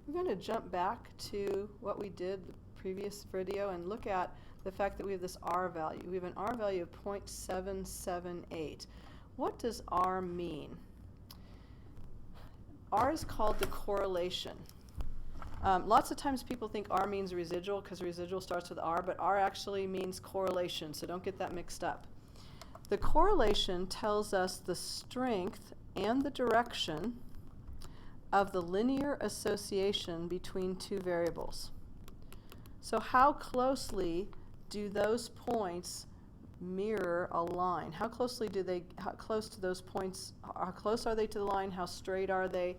We're going to jump back to what we did the previous video and look at the fact that we have this R value. We have an R value of 0.778. What does R mean? R is called the correlation. Lots of times people think R means residual because residual starts with R, but R actually means correlation, so don't get that mixed up. The correlation tells us the strength and the direction of the linear association between two variables. So how closely do those points mirror a line? How close to those points, how close are they to the line? How straight are they?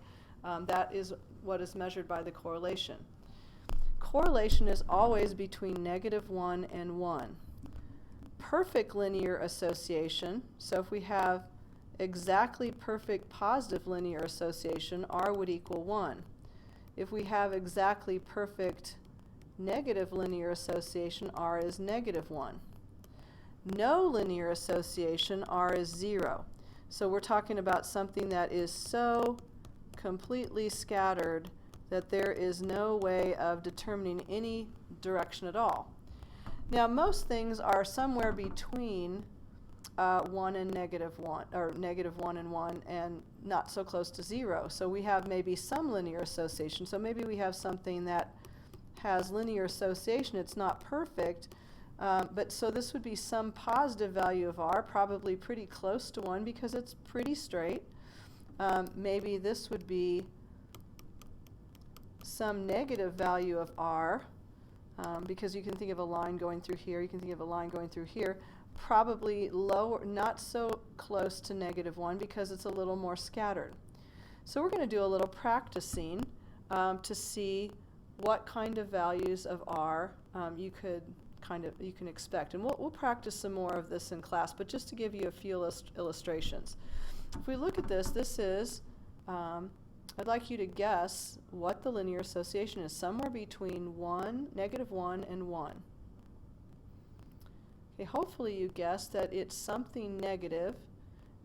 That is what is measured by the correlation. Correlation is always between -1 and 1. Perfect linear association, so if we have exactly perfect positive linear association, R would equal 1. If we have exactly perfect negative linear association, R is -1. No linear association, R is 0. So we're talking about something that is so completely scattered that there is no way of determining any direction at all. Now most things are somewhere between 1 and -1, or -1 and 1, and not so close to 0. So we have maybe some linear association. So maybe we have something that has linear association. It's not perfect, but so this would be some positive value of R, probably pretty close to 1 because it's pretty straight. Maybe this would be some negative value of R, because you can think of a line going through here, you can think of a line going through here, probably lower, not so close to -1 because it's a little more scattered. So we're going to do a little practicing to see what kind of values of R you can expect. And we'll practice some more of this in class, but just to give you a few illustrations. If we look at this, this is, I'd like you to guess what the linear association is, somewhere between -1 and 1. Okay, hopefully you guessed that it's something negative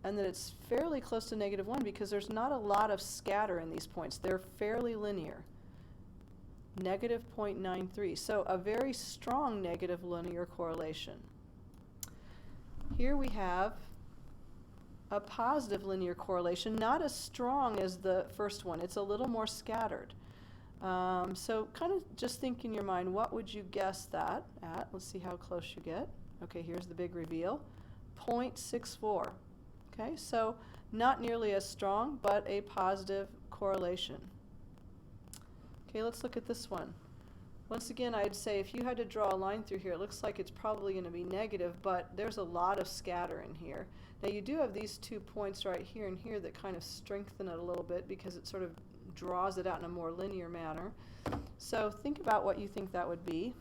and that it's fairly close to -1 because there's not a lot of scatter in these points. They're fairly linear. -0.93. So a very strong negative linear correlation. Here we have a positive linear correlation, not as strong as the first one. It's a little more scattered. So kind of just think in your mind, what would you guess that at? Let's see how close you get. Okay, here's the big reveal. 0.64. Okay, so not nearly as strong, but a positive correlation. Okay, let's look at this one. Once again, I'd say if you had to draw a line through here, it looks like it's probably going to be negative, but there's a lot of scatter in here. Now you do have these 2 points right here and here that kind of strengthen it a little bit because it sort of draws it out in a more linear manner. So think about what you think that would be.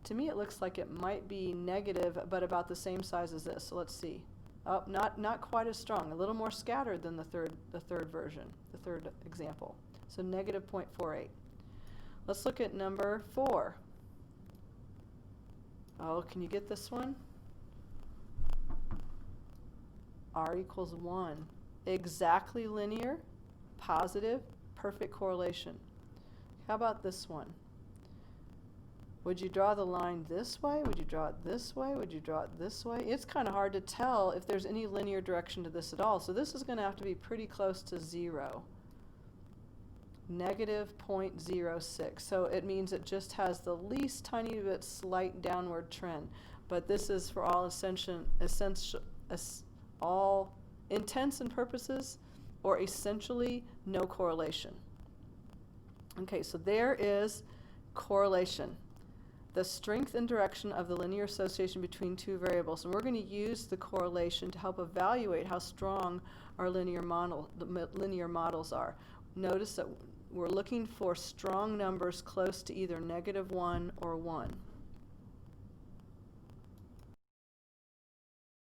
To me it looks like it might be negative, but about the same size as this. So let's see. Oh, not quite as strong, a little more scattered than the third version, the third example. So -0.48. Let's look at number 4. Oh, can you get this one? R equals 1. Exactly linear, positive, perfect correlation. How about this one? Would you draw the line this way? Would you draw it this way? Would you draw it this way? It's kind of hard to tell if there's any linear direction to this at all. So this is going to have to be pretty close to 0. -0.06. So it means it just has the least tiny bit slight downward trend. But this is for all all intents and purposes, or essentially no correlation. Okay, so there is correlation, the strength and direction of the linear association between two variables. And we're going to use the correlation to help evaluate how strong our linear models are. Notice that we're looking for strong numbers close to either -1 or 1.